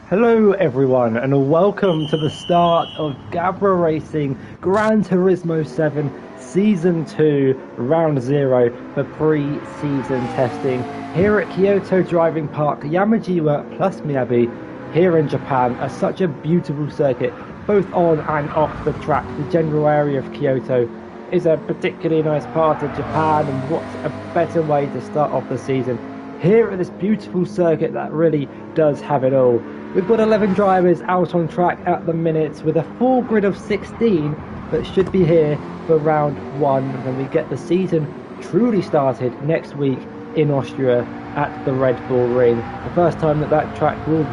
Hello everyone and welcome to the start of Gavra Racing Gran Turismo 7 Season 2 Round 0 for pre-season testing here at Kyoto Driving Park Yamagiwa plus Miyabi here in Japan. Such a beautiful circuit both on and off the track. The general area of Kyoto is a particularly nice part of Japan, and what a better way to start off the season here at this beautiful circuit that really does have it all. We've got 11 drivers out on track at the minute with a full grid of 16 that should be here for round 1 when we get the season truly started next week in Austria at the Red Bull Ring. The first time that track will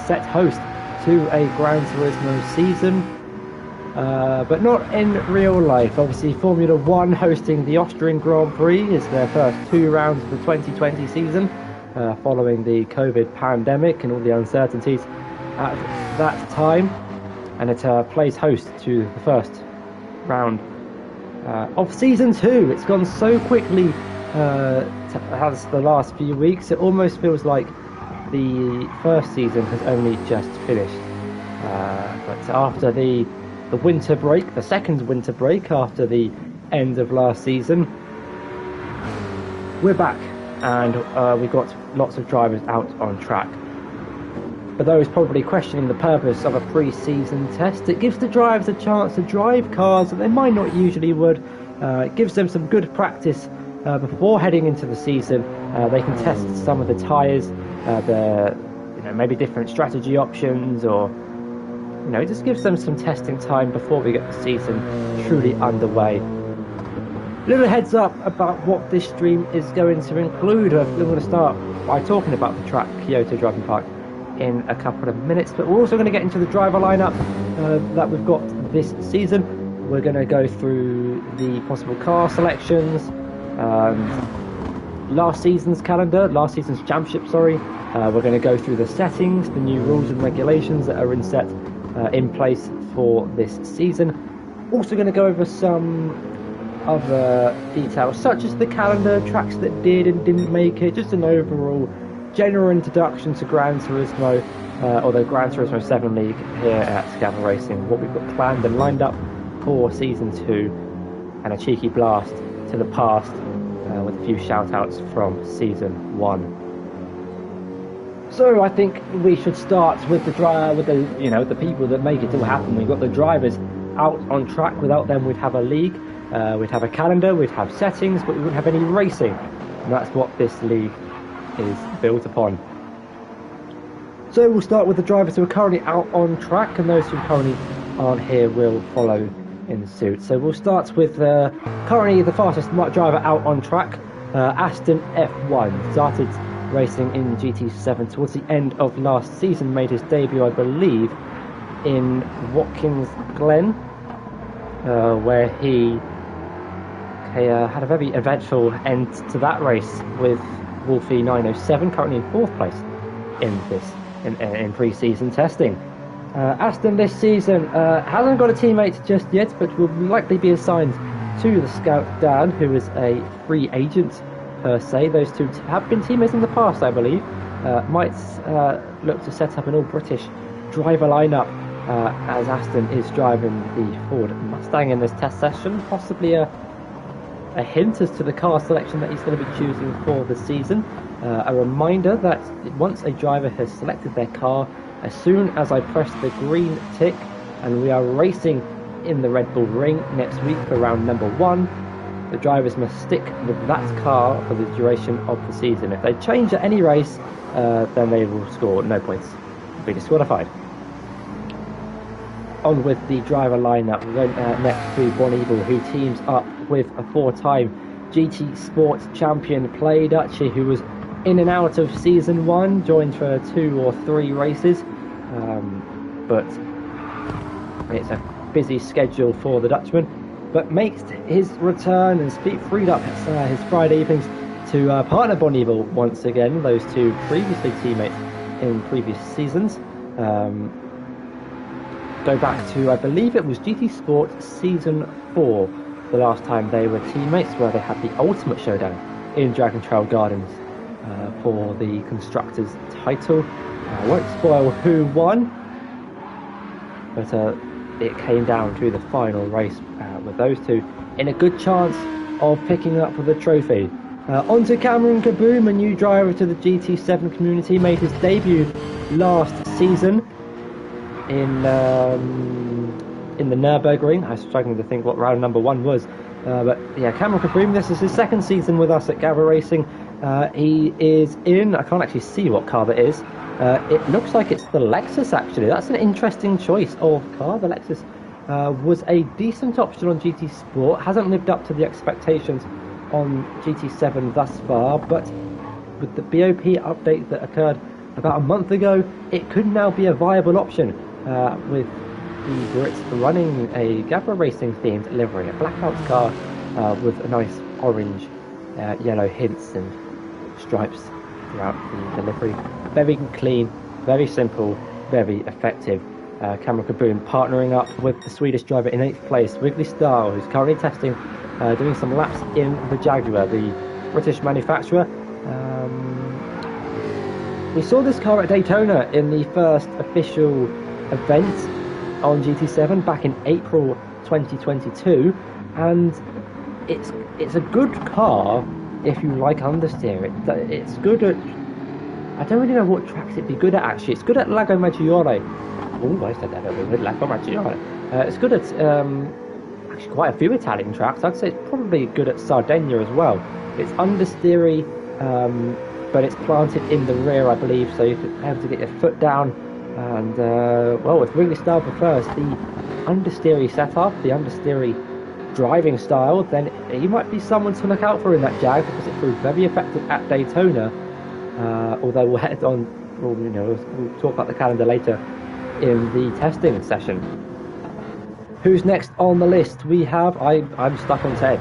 set host to a Gran Turismo season, but not in real life. Obviously Formula 1 hosting the Austrian Grand Prix is their first 2 rounds of the 2020 season. Following the COVID pandemic and all the uncertainties at that time, and it plays host to the first round of season 2. It's gone so quickly has the last few weeks. It almost feels like the first season has only just finished, but after the winter break, the second winter break after the end of last season, we're back. And we've got lots of drivers out on track. For those probably questioning the purpose of a pre-season test, it gives the drivers a chance to drive cars that they might not usually would. It gives them some good practice before heading into the season. They can test some of the tyres, maybe different strategy options, or it just gives them some testing time before we get the season truly underway. Little heads up about what this stream is going to include. We're going to start by talking about the track, Kyoto Driving Park, in a couple of minutes, but we're also going to get into the driver lineup that we've got this season. We're going to go through the possible car selections, last season's championship, we're going to go through the settings, the new rules and regulations that are in place for this season. Also going to go over some other details such as the calendar, tracks that did and didn't make it, just an overall general introduction to Gran Turismo, or the Gran Turismo 7 League here at Gavra Racing, what we've got planned and lined up for Season 2, and a cheeky blast to the past with a few shout-outs from Season 1. So I think we should start with the people that make it all happen. We've got the drivers out on track. Without them we'd have a league. We'd have a calendar, we'd have settings, but we wouldn't have any racing. And that's what this league is built upon. So we'll start with the drivers who are currently out on track, and those who currently aren't here will follow in suit. So we'll start with currently the fastest driver out on track, Aston F1. Started racing in GT7 towards the end of last season, made his debut, I believe, in Watkins Glen, where he had a very eventful end to that race with Wolfie 907, currently in 4th place in pre-season testing. Aston this season hasn't got a teammate just yet, but will likely be assigned to the Scout Dan, who is a free agent per se. Those two have been teammates in the past, I believe. Might look to set up an all-British driver lineup as Aston is driving the Ford Mustang in this test session. Possibly a hint as to the car selection that he's going to be choosing for the season. A reminder that once a driver has selected their car, as soon as I press the green tick and we are racing in the Red Bull Ring next week for round number 1, the drivers must stick with that car for the duration of the season. If they change at any race, then they will score no points, be disqualified. On with the driver lineup, we went next to Bon Evil, who teams up with a 4-time GT Sport champion Play Dutchie, who was in and out of Season 1, joined for 2 or 3 races, but it's a busy schedule for the Dutchman, but makes his return and freed up his Friday evenings to partner Bon Evil once again, those two previously teammates in previous seasons. Go back to, I believe it was GT Sport Season 4, the last time they were teammates, where they had the ultimate showdown in Dragon Trail Gardens for the constructors title. I won't spoil who won, but it came down to the final race with those two in a good chance of picking up the trophy. On to Cameron Kaboom, a new driver to the GT7 community, made his debut last season in the Nürburgring. I was struggling to think what round number 1 was, but yeah, Cameron Kaboom, this is his second season with us at Gavra Racing. He is in, I can't actually see what car that is. It looks like it's the Lexus, actually. That's an interesting choice of car. The Lexus was a decent option on GT Sport, hasn't lived up to the expectations on GT7 thus far, but with the BOP update that occurred about a month ago, it could now be a viable option with the Brits running a Gavra Racing themed livery, a blackout car with a nice orange, yellow hints and stripes throughout the livery. Very clean, very simple, very effective. Cameron Kaboom partnering up with the Swedish driver in 8th place, Wrigley Style, who's currently testing, doing some laps in the Jaguar, the British manufacturer. We saw this car at Daytona in the first official event on GT7 back in April 2022, and it's a good car if you like understeer. It's good at, I don't really know what tracks it'd be good at actually. It's good at Lago Maggiore. Oh, I said that over with Lago Maggiore. It's good at actually quite a few Italian tracks. I'd say it's probably good at Sardinia as well. It's understeery, but it's planted in the rear, I believe, so you're able to get your foot down. And well, with Wrigley Style for first, the understeery setup, the understeery driving style, then he might be someone to look out for in that Jag, because it proved very effective at Daytona. Although we'll head on, we'll talk about the calendar later in the testing session. Who's next on the list? We have, I'm stuck on Ted.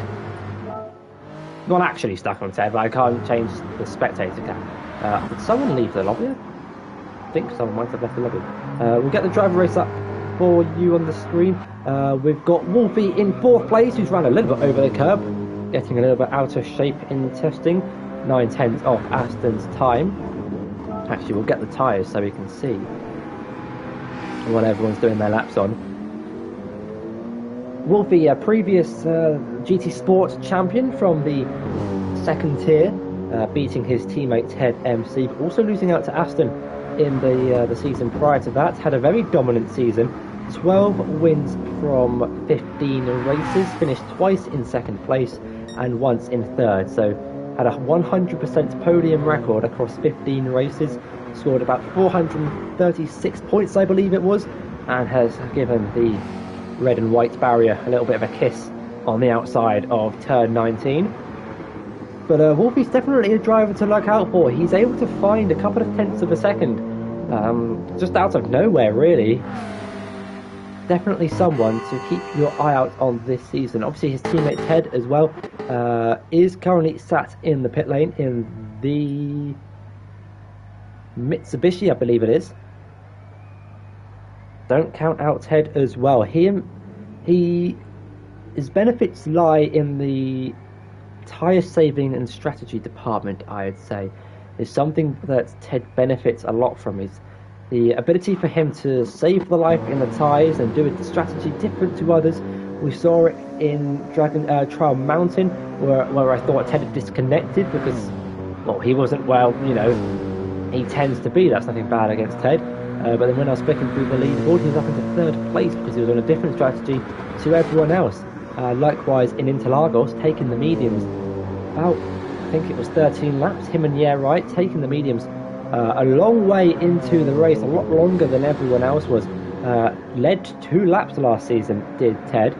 Not actually stuck on Ted, but I can't change the spectator cam. Did someone leave the lobby? I think someone might have left the lobby. We'll get the driver race up for you on the screen. We've got Wolfie in 4th place, who's run a little bit over the curb, getting a little bit out of shape in testing. 9/10 off Aston's time. Actually, we'll get the tyres so we can see what everyone's doing their laps on. Wolfie, a previous GT Sport champion from the 2nd tier, beating his teammate Ted MC, but also losing out to Aston in the season prior to that. Had a very dominant season, 12 wins from 15 races, finished twice in 2nd place and once in 3rd, so had a 100% podium record across 15 races, scored about 436 points, I believe it was, and has given the red and white barrier a little bit of a kiss on the outside of turn 19. But Wolfie's definitely a driver to look out for. He's able to find a couple of tenths of a second, just out of nowhere, really. Definitely someone to keep your eye out on this season. Obviously, his teammate Ted as well is currently sat in the pit lane in the Mitsubishi, I believe it is. Don't count out Ted as well. His benefits lie in the tyre saving and strategy department, I'd say. Is something that Ted benefits a lot from, is the ability for him to save the life in the tyres and do a strategy different to others. We saw it in Trial Mountain, where I thought Ted had disconnected because, well, he wasn't well, he tends to be. That's nothing bad against Ted. But then when I was flicking through the leaderboard, he was up into 3rd place because he was on a different strategy to everyone else. Likewise in Interlagos, taking the mediums about, I think it was 13 laps, him and Yeah Right, taking the mediums a long way into the race, a lot longer than everyone else was. Led 2 laps last season, did Ted.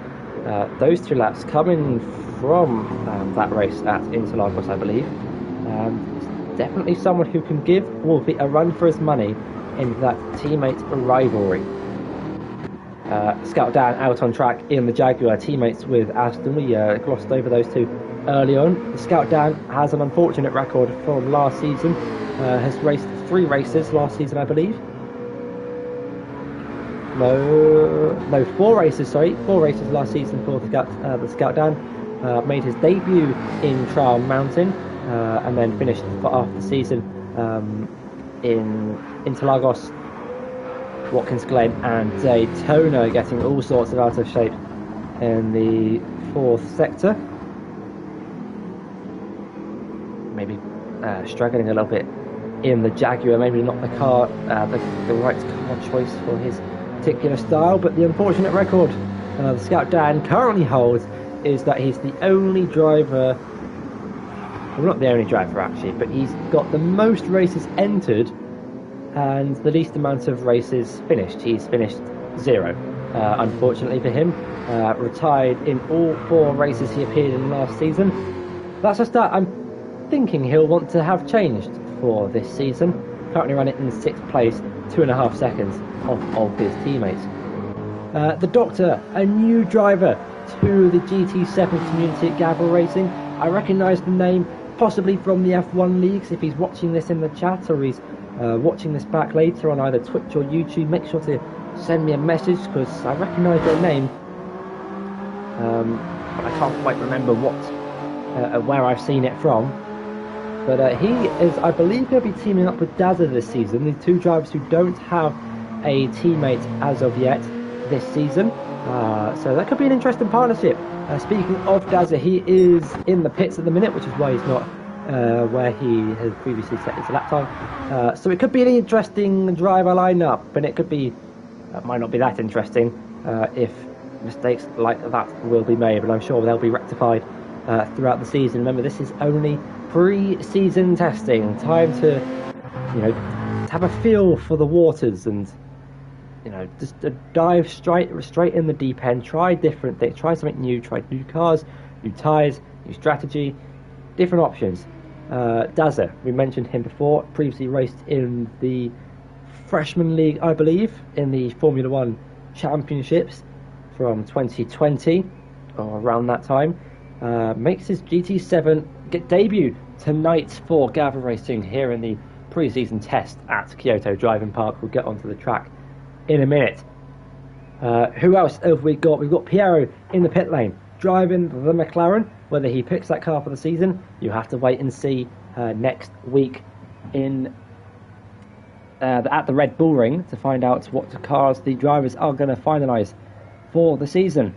Those 2 laps coming from that race at Interlagos, I believe. Definitely someone who can give Wolfie a run for his money in that teammate rivalry. Scout Dan out on track in the Jaguar, teammates with Aston. We glossed over those two early on. Scout Dan has an unfortunate record from last season. Has raced 3 races last season, I believe. No, 4 races, sorry. 4 races last season for the Scout Dan. Made his debut in Trial Mountain. and then finished after the season in Interlagos, Watkins Glen and Daytona, getting all sorts of out of shape in the 4th sector. Maybe struggling a little bit in the Jaguar, maybe not the car, the right car choice for his particular style, but the unfortunate record the Scout Dan currently holds is that he's the only driver, well, not the only driver actually, but he's got the most races entered and the least amount of races finished. He's finished 0, unfortunately for him. Retired in all 4 races he appeared in last season. That's a stat I'm thinking he'll want to have changed for this season. Currently running in 6th place, 2.5 seconds off of his teammates. The Doctor, a new driver to the GT7 community at Gavra Racing. I recognise the name possibly from the F1 leagues. If he's watching this in the chat or he's watching this back later on either Twitch or YouTube, make sure to send me a message because I recognise your name. But I can't quite remember where I've seen it from. But he is, I believe he'll be teaming up with Dazza this season, the 2 drivers who don't have a teammate as of yet this season. So that could be an interesting partnership. Speaking of Dazza, he is in the pits at the minute, which is why he's not where he has previously set his lap time. So it could be an interesting driver lineup, and it might not be that interesting if mistakes like that will be made, but I'm sure they'll be rectified throughout the season. Remember, this is only pre-season testing, time to have a feel for the waters and just dive straight in the deep end, try different things, try something new, try new cars, new tyres, new strategy, different options. Dazza, we mentioned him before, previously raced in the Freshman League, I believe, in the Formula 1 Championships from 2020 or around that time. Makes his GT7 debut tonight for Gavra Racing here in the pre-season test at Kyoto Driving Park. We'll get onto the track in a minute. Who else have we got? We've got Piero in the pit lane driving the McLaren. Whether he picks that car for the season, you have to wait and see next week at the Red Bull Ring to find out what cars the drivers are going to finalise for the season.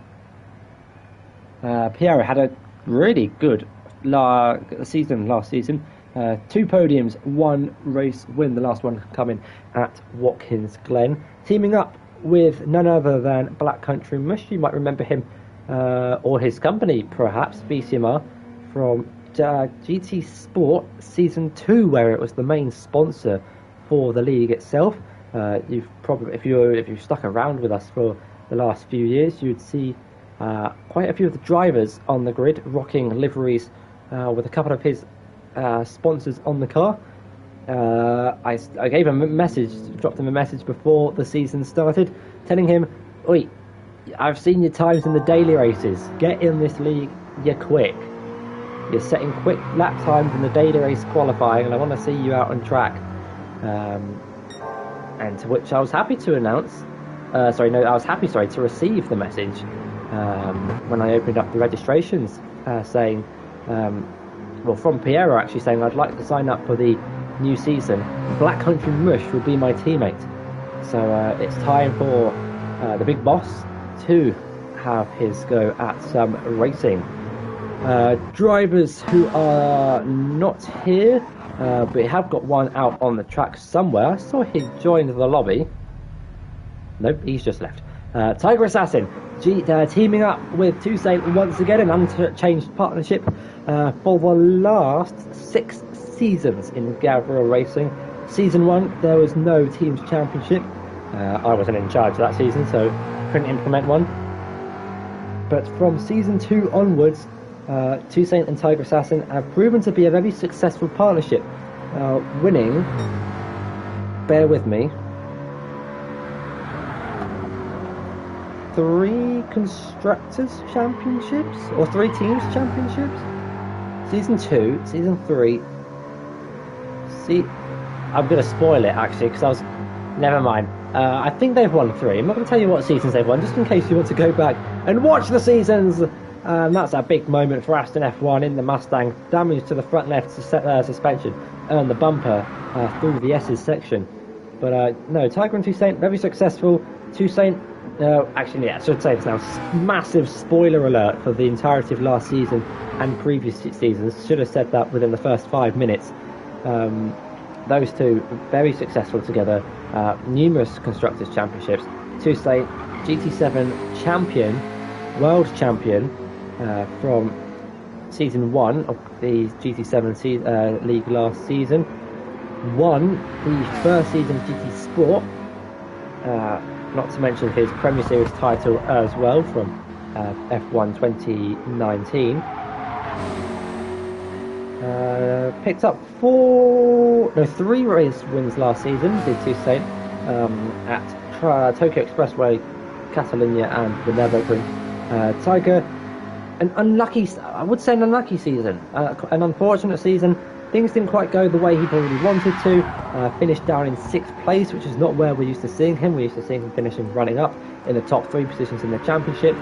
Piero had a really good last season. 2 podiums, 1 race win, the last one coming at Watkins Glen. Teaming up with none other than Black Country Mush. You might remember him or his company, perhaps, BCMR, from GT Sport Season 2, where it was the main sponsor for the league itself. You've probably, if you've stuck around with us for the last few years, you'd see quite a few of the drivers on the grid rocking liveries with a couple of his sponsors on the car. I gave him a message, dropped him a message before the season started, telling him, "Oi, I've seen your times in the daily races. Get in this league, you're quick. You're setting quick lap times in the daily race qualifying, and I want to see you out on track." And to which I was happy to announce, I was happy to receive the message when I opened up the registrations, saying, from Piero actually saying, "I'd like to sign up for the new season. Black Country Mush will be my teammate." So it's time for the big boss to have his go at some racing. Drivers who are not here, but we have got one out on the track somewhere. I saw he joined the lobby. Nope, he's just left. Tiger Assassin teaming up with Toussaint once again, an unchanged partnership for the last 6 seasons in Gavra Racing. Season 1, there was no team's championship. I wasn't in charge of that season, so couldn't implement one. But from season 2 onwards, Toussaint and Tiger Assassin have proven to be a very successful partnership, winning, bear with me, 3 constructors championships or 3 teams championships. Season 2, season 3. I'm going to spoil it actually because never mind. I think they've won 3. I'm not going to tell you what seasons they've won, just in case you want to go back and watch the seasons And that's a big moment for Aston F1 in the Mustang. Damage to the front left suspension earned the bumper through the S's section. But no, Tiger and Toussaint, very successful. Toussaint, actually, yeah, I should say this now. Massive spoiler alert for the entirety of last season and previous seasons. Should have said that within the first 5 minutes. Those two, very successful together. Numerous Constructors' Championships. Toussaint, GT7 champion, world champion from season 1 of the GT7 league last season. Won the first season of GT Sport, not to mention his Premier Series title as well from F1 2019. Picked up 3 race wins last season, did Toussaint, at Tokyo Expressway, Catalonia and the Nürburgring. Tiger, I would say an unlucky season, an unfortunate season. Things didn't quite go the way he probably wanted to. Finished down in 6th place, which is not where we're used to seeing him. We're used to seeing him finishing running up in the top 3 positions in the championship.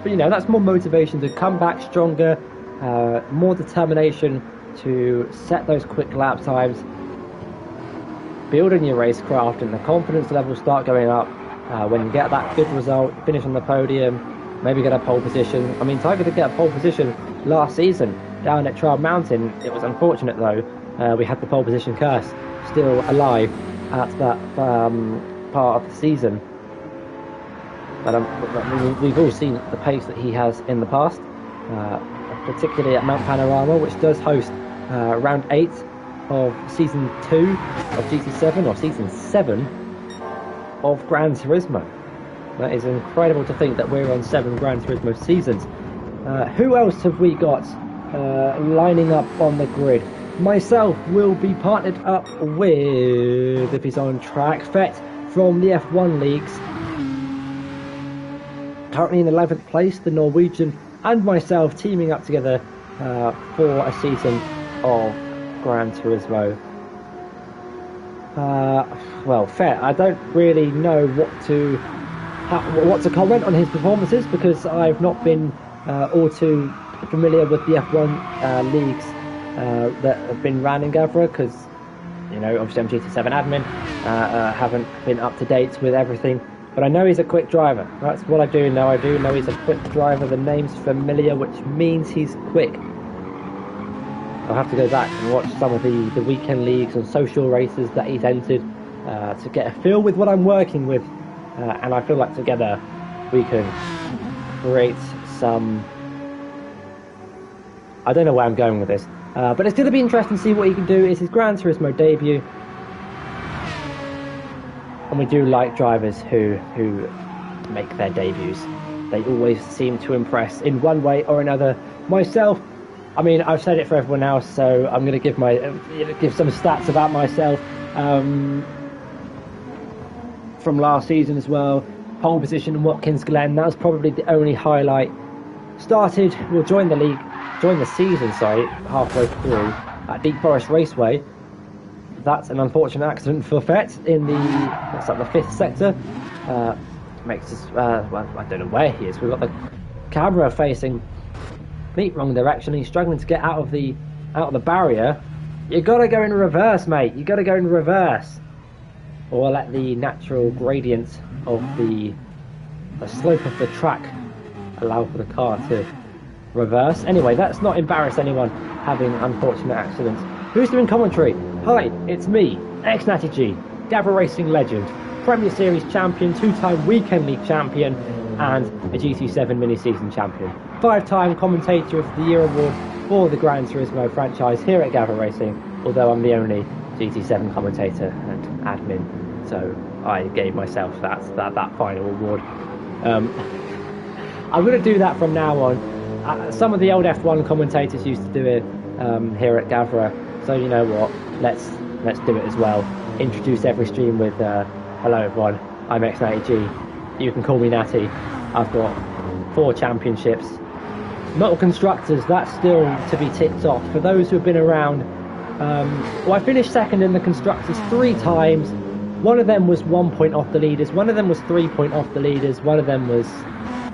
But you know, that's more motivation to come back stronger, more determination to set those quick lap times, build on your racecraft, and the confidence levels start going up when you get that good result, finish on the podium, maybe get a pole position. I mean, Tiger did get a pole position last season down at Trial Mountain. It was unfortunate though, we had the pole position curse still alive at that part of the season. But we've all seen the pace that he has in the past, particularly at Mount Panorama, which does host round 8 of season 2 of GT7, or season 7 of Gran Turismo. That is incredible to think that we're on 7 Gran Turismo seasons. Who else have we got lining up on the grid? Myself will be partnered up with, if he's on track, Fett from the F1 leagues. Currently in 11th place, the Norwegian and myself teaming up together for a season of Gran Turismo. Well, Fett, I don't really know what to comment on his performances, because I've not been all too familiar with the F1 leagues that have been ran in Gavra, because, you know, obviously I'm GT7 admin, haven't been up to date with everything, but I know he's a quick driver. That's what I do know. I do know he's a quick driver. The name's familiar, which means he's quick. I'll have to go back and watch some of the weekend leagues and social races that he's entered to get a feel with what I'm working with, and I feel like together we can create some... I don't know where I'm going with this, but it's going to be interesting to see what he can do. It's his Gran Turismo debut, and we do like drivers who make their debuts. They always seem to impress in one way or another. Myself, I mean, I've said it for everyone else, so I'm going to give some stats about myself from last season as well. Pole position in Watkins Glen, that was probably the only highlight. Joined the season, halfway through at Deep Forest Raceway. That's an unfortunate accident for Fett in the 5th sector. Makes us, well, I don't know where he is. We've got the camera facing complete wrong direction. He's struggling to get out of the barrier. You gotta go in reverse, mate. You gotta go in reverse, or let the natural gradient of the slope of the track allow for the car to reverse. Anyway, let's not embarrass anyone having unfortunate accidents. Who's doing commentary? Hi, it's me, X-Natty G, Gavra Racing legend, Premier Series champion, 2-time Weekend League champion, and a GT7 mini-season champion. 5-time Commentator of the Year award for the Gran Turismo franchise here at Gavra Racing, although I'm the only GT7 commentator and admin, so I gave myself that final award. I'm going to do that from now on. Some of the old F1 commentators used to do it here at Gavra, so you know what, let's do it as well. Introduce every stream with hello everyone, I'm X-Natty G. You can call me Natty. I've got 4 championships. Not all constructors, that's still to be ticked off. For those who have been around, well, I finished second in the constructors 3 times. One of them was 1 point off the leaders, one of them was 3 point off the leaders, one of them was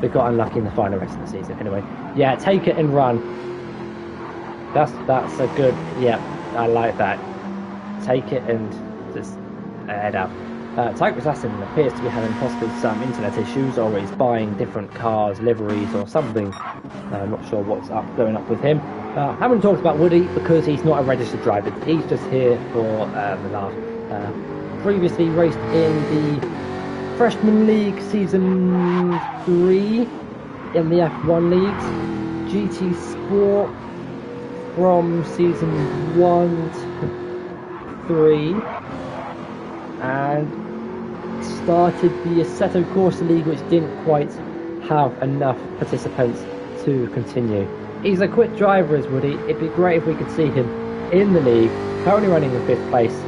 we got unlucky in the final race of the season. Anyway, yeah, take it and run. That's a good, yeah, I like that. Take it and just head out. Type Assassin appears to be having possibly some internet issues, or he's buying different cars, liveries, or something. I'm not sure what's going up with him. Haven't talked about Woody because he's not a registered driver. He's just here for the laugh. Previously raced in the Freshman League Season 3 in the F1 leagues, GT Sport from Season 1 to 3, and started the Assetto Corsa League, which didn't quite have enough participants to continue. He's a quick driver as Woody. It'd be great if we could see him in the league, currently running in 5th place,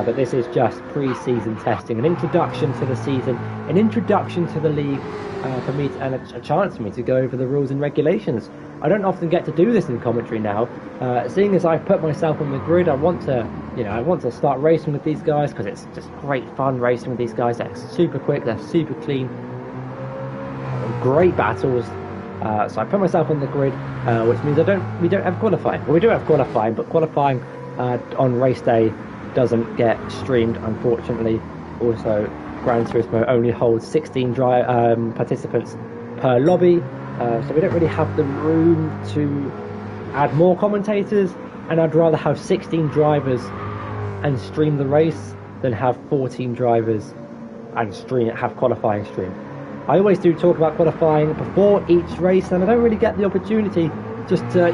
but this is just pre-season testing, an introduction to the season, an introduction to the league, for me to, and a chance for me to go over the rules and regulations. I don't often get to do this in commentary now. Seeing as I've put myself on the grid, I want to start racing with these guys because it's just great fun racing with these guys. They're super quick, they're super clean, great battles. So I put myself on the grid, which means we don't have qualifying. Well, we do have qualifying, but qualifying on race day doesn't get streamed, unfortunately. Also, Gran Turismo only holds 16 participants per lobby, so we don't really have the room to add more commentators, and I'd rather have 16 drivers and stream the race than have 14 drivers and have qualifying stream. I always do talk about qualifying before each race, and I don't really get the opportunity just to,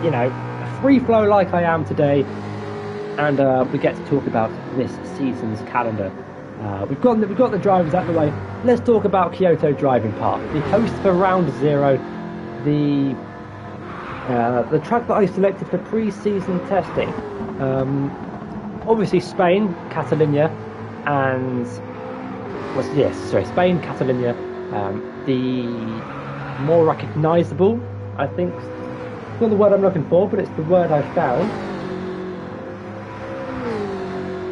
free flow like I am today, and we get to talk about this season's calendar. We've got the drivers out the way. Let's talk about Kyoto Driving Park, the host for Round 0, the track that I selected for pre-season testing. Obviously Spain, Catalonia, and Spain, Catalonia. The more recognisable, I think. It's not the word I'm looking for, but it's the word I found.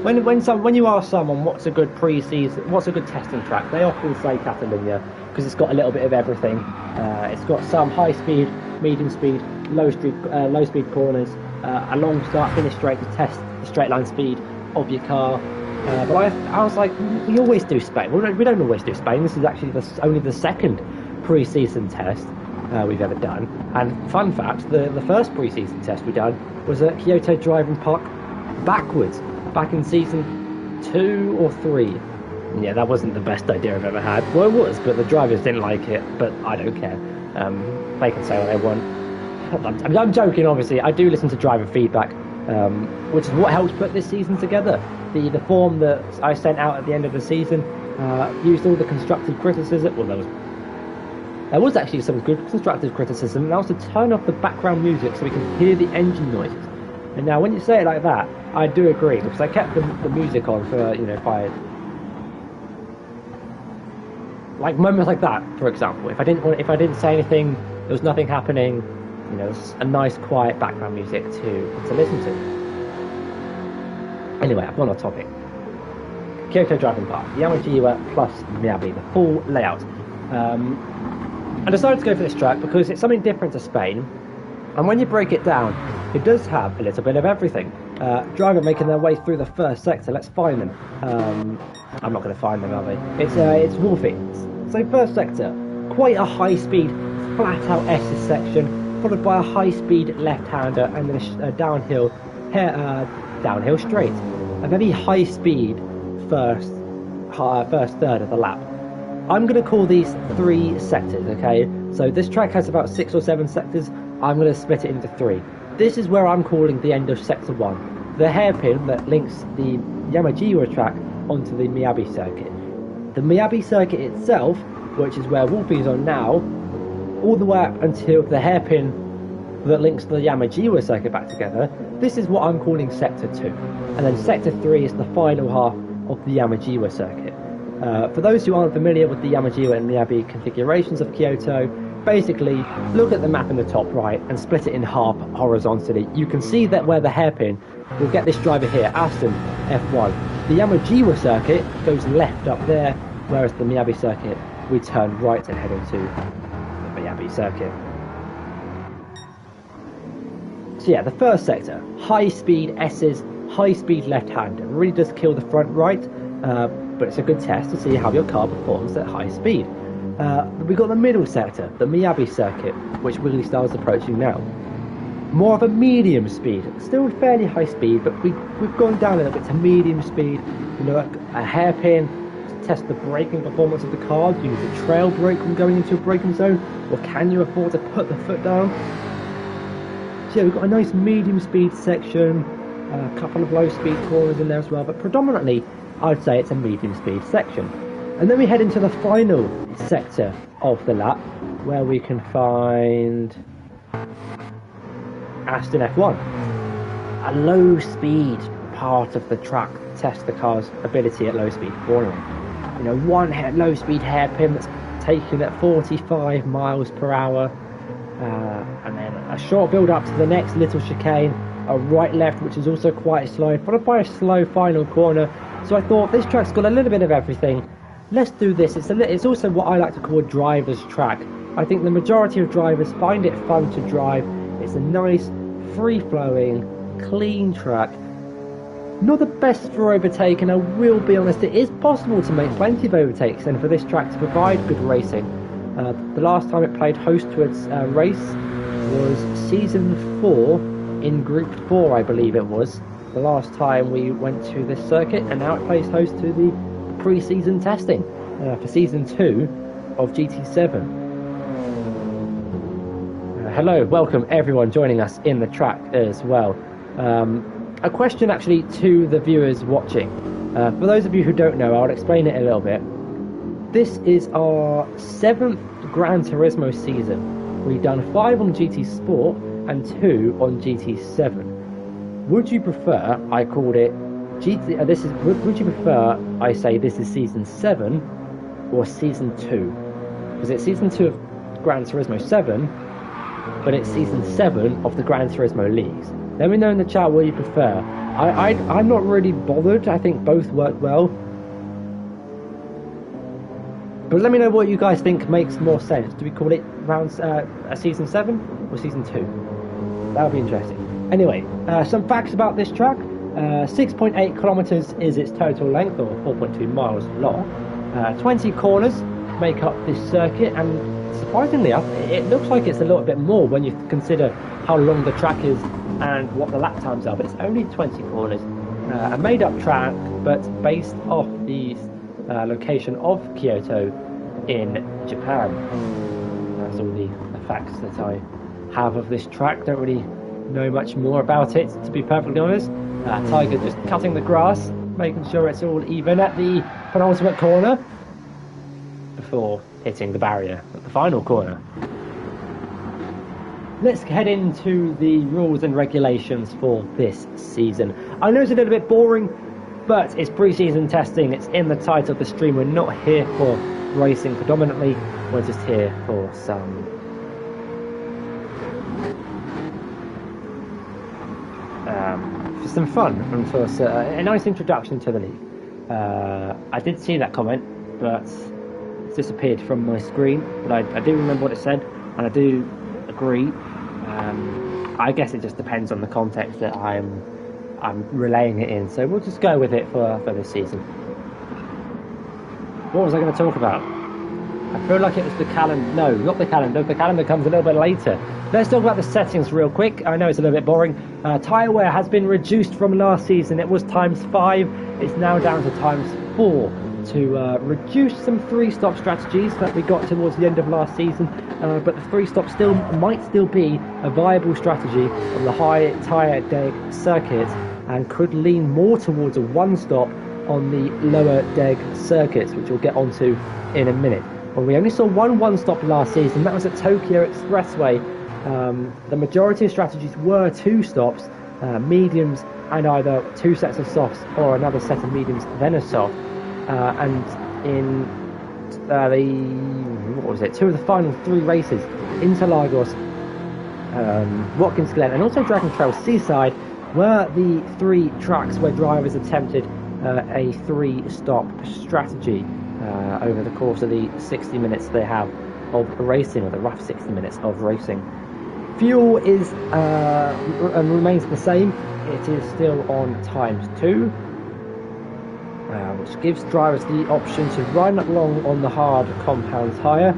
When you ask someone what's a good testing track, they often say Catalonia because it's got a little bit of everything. It's got some high speed, medium speed, low speed corners, a long start finish straight to test the straight line speed of your car. But I was like, we always do Spain. We don't always do Spain. This is actually only the second pre-season test we've ever done. And fun fact, the first pre-season test we done was at Kyoto Driving Park backwards, back in season 2 or 3. Yeah, that wasn't the best idea I've ever had. Well, it was, but the drivers didn't like it, but I don't care. They can say what they want. I'm joking, obviously. I do listen to driver feedback, which is what helps put this season together. The form that I sent out at the end of the season used all the constructive criticism. Well, there was actually some good constructive criticism, and that was to turn off the background music so we can hear the engine noises. And now, when you say it like that, I do agree, because I kept the music on for, like moments like that, for example. If I didn't say anything, there was nothing happening. It's a nice, quiet background music to listen to. Anyway, I've gone off topic. Kyoto Driving Park, Yamagiwa plus Miyabi, the full layout. I decided to go for this track because it's something different to Spain, and when you break it down, it does have a little bit of everything. Driver making their way through the first sector. Let's find them. I'm not going to find them, are they? It's Wolfie. So first sector, quite a high-speed, flat-out S's section, followed by a high-speed left-hander, and then a downhill straight. A very high-speed first third of the lap. I'm going to call these 3 sectors, okay? So this track has about 6 or 7 sectors. I'm going to split it into 3. This is where I'm calling the end of sector 1, the hairpin that links the Yamagiwa track onto the Miyabi circuit. The Miyabi circuit itself, which is where Wolfie's on now, all the way up until the hairpin that links the Yamagiwa circuit back together, this is what I'm calling sector 2. And then sector 3 is the final half of the Yamagiwa circuit. For those who aren't familiar with the Yamagiwa and Miyabi configurations of Kyoto, basically look at the map in the top right and split it in half horizontally. You can see that where the hairpin will get this driver here, Aston F1. The Yamagiwa circuit goes left up there, whereas the Miyabi circuit we turn right and head into Miyabi circuit. So yeah, the first sector, high-speed S's, high-speed left-hander. Really does kill the front right, but it's a good test to see how your car performs at high speed. We've got the middle sector, the Miyabi circuit, which really starts approaching now. More of a medium speed, still fairly high speed, but we've gone down a little bit to medium speed. You know, a hairpin to test the braking performance of the car. Do you use a trail brake when going into a braking zone, or can you afford to put the foot down? So yeah, we've got a nice medium speed section, a couple of low speed corners in there as well, but predominantly I'd say it's a medium speed section. And then we head into the final sector of the lap, where we can find Aston F1, a low speed part of the track to test the car's ability at low speed cornering. You know, one low speed hairpin that's taken at 45 miles per hour, and then a short build up to the next little chicane, a right left which is also quite slow, followed by a slow final corner. So I thought this track's got a little bit of everything. Let's do this. It's also what I like to call a driver's track. I think the majority of drivers find it fun to drive. It's a nice, free-flowing, clean track. Not the best for overtaking, I will be honest. It is possible to make plenty of overtakes and for this track to provide good racing. The last time it played host to its race was season 4 in Group 4, I believe it was. The last time we went to this circuit, and now it plays host to the pre-season testing for season 2 of GT7. Hello, welcome everyone joining us in the track as well. A question actually to the viewers watching. For those of you who don't know, I'll explain it a little bit. This is our 7th Gran Turismo season. We've done 5 on GT Sport and 2 on GT7. Would you prefer I called it GT? Would you prefer I say this is season 7 or season 2? Because it's season 2 of Gran Turismo 7, but it's season 7 of the Gran Turismo leagues. Let me know in the chat what you prefer. I'm not really bothered. I think both work well. But let me know what you guys think makes more sense. Do we call it a season 7 or season 2? That would be interesting. Anyway, some facts about this track. 6.8 kilometers is its total length, or 4.2 miles long. 20 corners make up this circuit, and surprisingly enough, it looks like it's a little bit more when you consider how long the track is and what the lap times are, but it's only 20 corners. A made-up track, but based off the location of Kyoto in Japan. That's all the facts that I have of this track. Don't really know much more about it, to be perfectly honest. Tiger just cutting the grass, making sure it's all even at the penultimate corner before hitting the barrier at the final corner. Let's head into the rules and regulations for this season. I know it's a little bit boring, but it's pre-season testing. It's in the title of the stream. We're not here for racing predominantly. We're just here for some fun and for a nice introduction to the league. I did see that comment, but it's disappeared from my screen. But I do remember what it said, and I do agree. I guess it just depends on the context that I'm relaying it in. So we'll just go with it for this season. What was I going to talk about? I feel like it was the calendar. No, not the calendar. The calendar comes a little bit later. Let's talk about the settings real quick. I know it's a little bit boring. Tyre wear has been reduced from last season. It was ×5. It's now down to ×4 to reduce some 3-stop strategies that we got towards the end of last season. But the 3-stop might still be a viable strategy on the high tyre deg circuit, and could lean more towards a 1-stop on the lower deg circuits, which we'll get onto in a minute. Well, we only saw one stop last season. That was at Tokyo Expressway. The majority of strategies were 2 stops, mediums, and either 2 sets of softs or another set of mediums, then a soft. And in what was it? 2 of the final 3 races, Interlagos, Watkins Glen, and also Dragon Trail Seaside, were the 3 tracks where drivers attempted a 3-stop strategy over the course of the 60 minutes they have of racing, or the rough 60 minutes of racing. Fuel is and remains the same. It is still on ×2, which gives drivers the option to run along on the hard compound tyre,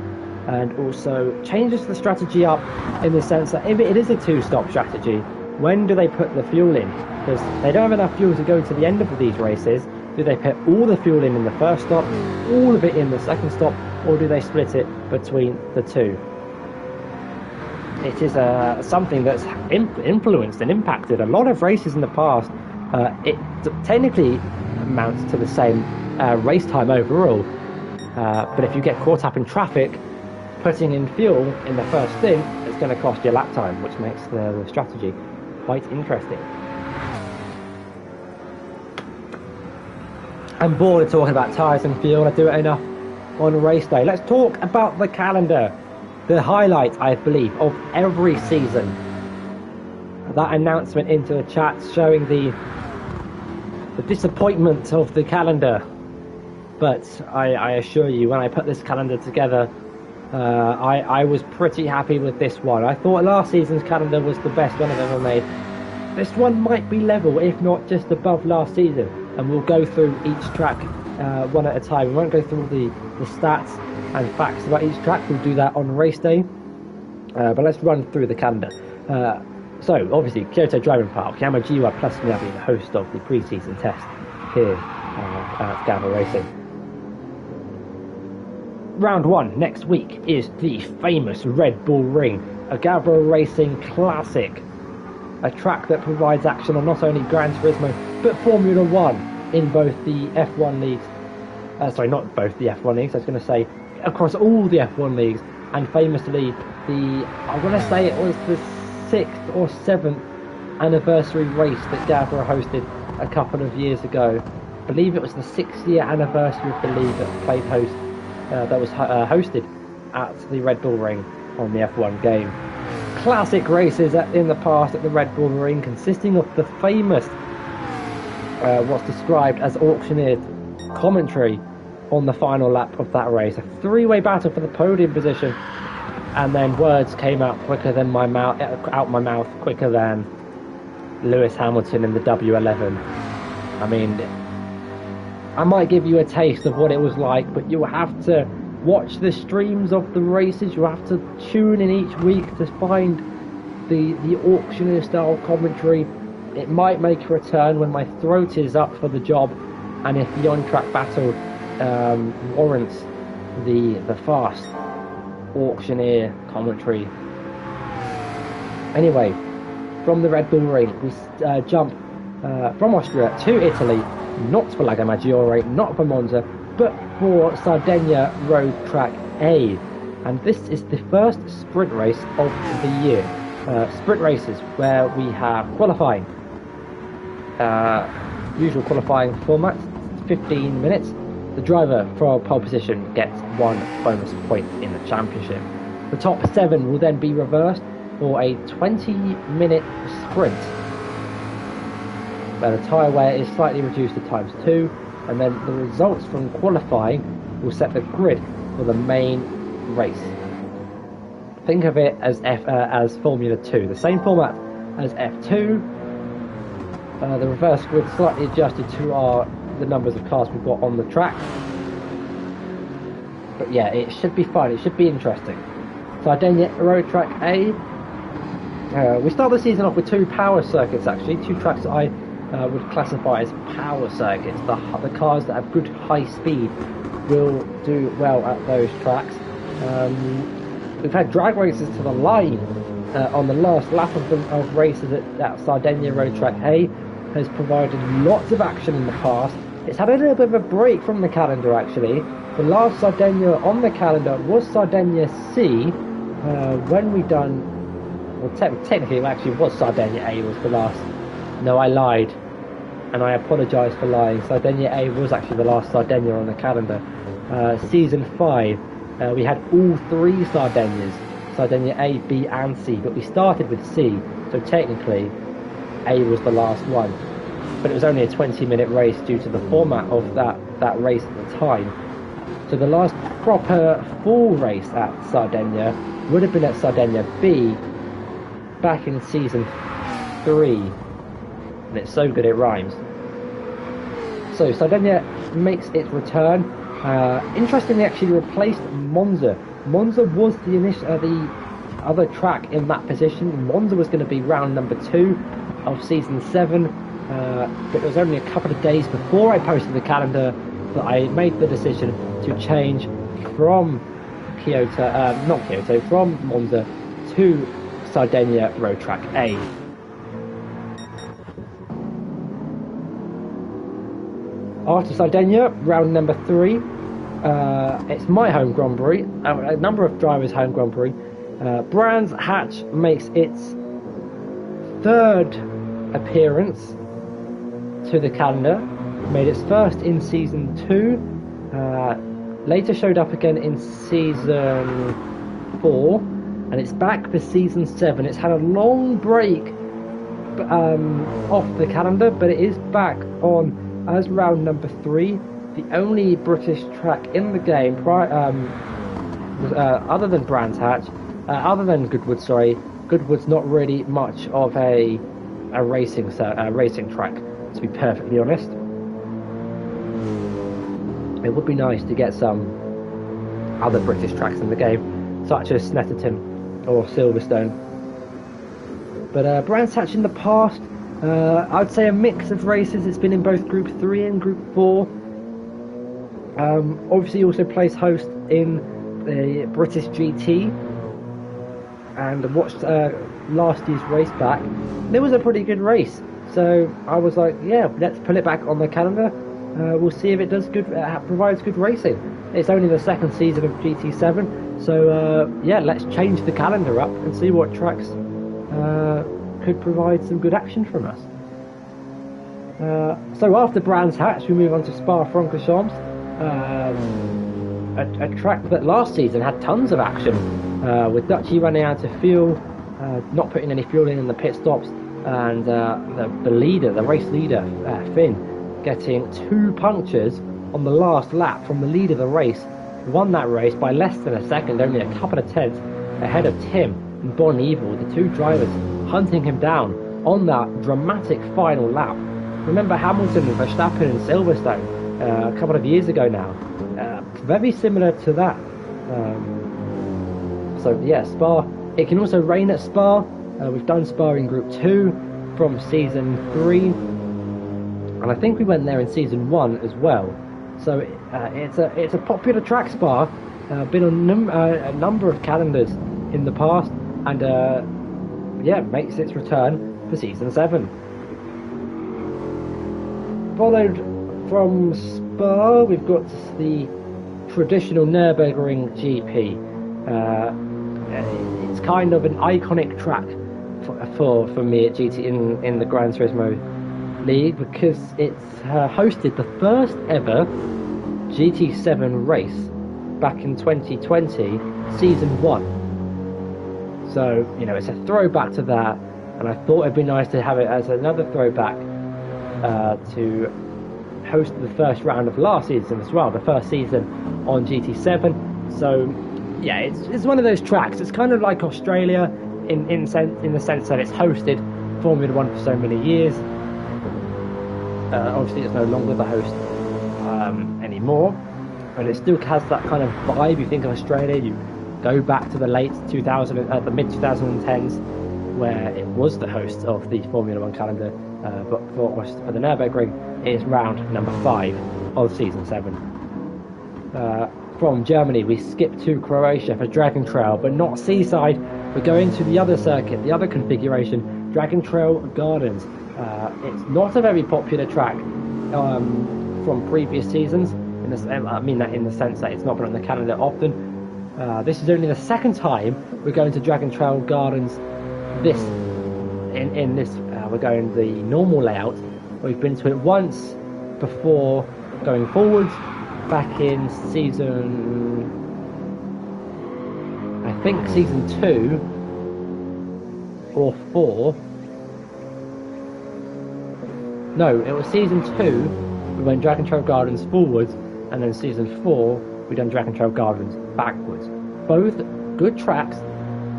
and also changes the strategy up in the sense that if it is a two-stop strategy, when do they put the fuel in? Because they don't have enough fuel to go to the end of these races. Do they put all the fuel in the first stop, all of it in the second stop, or do they split it between the two? It is something that's influenced and impacted a lot of races in the past. It technically amounts to the same race time overall, but if you get caught up in traffic, putting in fuel in the first stint is going to cost you lap time, which makes the strategy quite interesting. I'm bored of talking about tyres and fuel. I do it enough on race day. Let's talk about the calendar. The highlight, I believe, of every season. That announcement into the chat showing the disappointment of the calendar. But I assure you, when I put this calendar together, I was pretty happy with this one. I thought last season's calendar was the best one I've ever made. This one might be level, if not just above last season. And we'll go through each track one at a time. We won't go through all the stats and facts about each track. We'll do that on race day. But let's run through the calendar. So, obviously, Kyoto Driving Park, Yamagiwa plus Miyabi, the host of the pre-season test here at Gavra Racing. Round 1 next week is the famous Red Bull Ring, a Gavra Racing classic. A track that provides action on not only Gran Turismo, but Formula 1 in both the F1 leagues. Sorry, not both the F1 leagues, I was going to say across all the F1 leagues, and famously I want to say it was the 6th or 7th anniversary race that Gavra hosted a couple of years ago. I believe it was the 6th year anniversary of the league that was hosted at the Red Bull Ring on the F1 game. Classic races in the past at the Red Bull Ring, consisting of the famous what's described as auctioneered commentary on the final lap of that race. A three-way battle for the podium position, and then words came out quicker than my mouth quicker than Lewis Hamilton in the W11. I mean, I might give you a taste of what it was like, but you'll have to watch the streams of the races. You have to tune in each week to find the auctioneer style commentary. It might make a return when my throat is up for the job, and if the on-track battle warrants the fast auctioneer commentary. Anyway, from the Red Bull Ring we jump from Austria to Italy, not for Lago Maggiore, not for Monza, but for Sardinia Road Track A. And this is the first sprint race of the year. Sprint races where we have qualifying. Usual qualifying format, 15 minutes. The driver for pole position gets 1 bonus point in the championship. The top 7 will then be reversed for a 20-minute sprint, where the tyre wear is slightly reduced to ×2, and then the results from qualifying will set the grid for the main race. Think of it as Formula 2, the same format as F2. The reverse grid slightly adjusted to the numbers of cars we've got on the track. But yeah, it should be fun, it should be interesting. Sardinia Road Track A. We start the season off with 2 power circuits actually, 2 tracks that I would classify as power circuits. The cars that have good high speed will do well at those tracks. We've had drag races to the line on the last lap of races at Sardinia Road Track A. Has provided lots of action in the past. It's had a little bit of a break from the calendar actually. The last Sardinia on the calendar was Sardinia C. When we done, well technically it actually was Sardinia A was the last. No, I lied, and I apologise for lying. Sardinia A was actually the last Sardinia on the calendar. Season 5, we had all 3 Sardinias, Sardinia A, B and C, but we started with C, so technically A was the last one. But it was only a 20-minute race due to the format of that race at the time. So the last proper full race at Sardinia would have been at Sardinia B back in season 3. And it's so good it rhymes. So Sardinia makes its return. Interestingly, actually replaced Monza. Monza was the other track in that position. Monza was going to be round number 2 of season 7, but it was only a couple of days before I posted the calendar that I made the decision to change from from Monza to Sardinia Road Track A. After Sardinia, round number 3, it's my home Grand Prix, a number of drivers' home Grand Prix. Brands Hatch makes its 3rd appearance to the calendar, made its first in season 2, later showed up again in season 4, and it's back for season 7. It's had a long break off the calendar, but it is back on as round number 3, the only British track in the game other than Brands Hatch, other than Goodwood. Goodwood's not really much of a racing track, to be perfectly honest. It would be nice to get some other British tracks in the game, such as Snetterton or Silverstone. But Brands Hatch in the past, I'd say a mix of races. It's been in both Group 3 and Group 4. Obviously also plays host in the British GT, and watched last year's race back. It was a pretty good race, so I was like, yeah, let's pull it back on the calendar. We'll see if it does good, provides good racing. It's only the 2nd season of GT7, so yeah, let's change the calendar up and see what tracks could provide some good action from us. So after Brands Hatch, we move on to Spa-Francorchamps, a track that last season had tons of action, with Dutchy running out of fuel, not putting any fuel in the pit stops, and the race leader, Finn, getting 2 punctures on the last lap from the lead of the race. Won that race by less than a second, only a couple of tenths ahead of Tim and Bon Evil, the 2 drivers hunting him down on that dramatic final lap. Remember Hamilton, Verstappen and Silverstone a couple of years ago now. Very similar to that. So yeah, Spa. It can also rain at Spa. We've done Spa in Group 2 from season 3, and I think we went there in season 1 as well. So it's a popular track, Spa. Been on a number of calendars in the past, and yeah, makes its return for season 7. Followed from Spa, we've got the traditional Nürburgring GP. It's kind of an iconic track for me at GT in the Gran Turismo League, because it's hosted the first ever GT7 race back in 2020, season 1. So, you know, it's a throwback to that, and I thought it'd be nice to have it as another throwback to host the first round of last season as well, the first season on GT7. So yeah, it's one of those tracks. It's kind of like Australia in the sense that it's hosted Formula 1 for so many years. Obviously it's no longer the host anymore, but it still has that kind of vibe. You think of Australia, you go back to the mid 2010s, where it was the host of the Formula 1 calendar, but for the Nürburgring, it is round number 5 of season 7. From Germany, we skip to Croatia for Dragon Trail, but not Seaside. We're going to the other circuit, the other configuration, Dragon Trail Gardens. It's not a very popular track from previous seasons. I mean that in the sense that it's not been on the calendar often. This is only the 2nd time we're going to Dragon Trail Gardens. We're going the normal layout. We've been to it once before going forwards, back in season 2 or 4. No, it was season 2. We went Dragon Trail Gardens forwards, and then season 4 we've done Dragon Trail Gardens backwards. Both good tracks,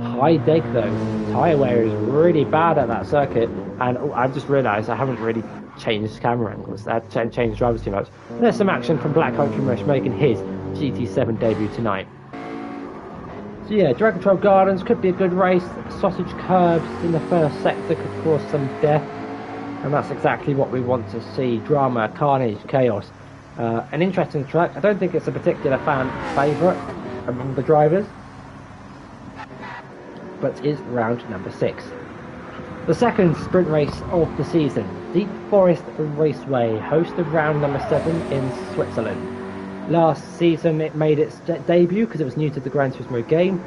high deg though. Tyre wear is really bad at that circuit, and I've just realised I haven't really changed camera angles. I've changed drivers too much. There's some action from Black Country Mesh making his GT7 debut tonight. So yeah, Dragon Trail Gardens could be a good race. Sausage curbs in the first sector could cause some death, and that's exactly what we want to see. Drama, carnage, chaos. An interesting track. I don't think it's a particular fan favourite among the drivers, but is round number 6. The second sprint race of the season, Deep Forest Raceway, host of round number 7 in Switzerland. Last season it made its debut because it was new to the Gran Turismo game,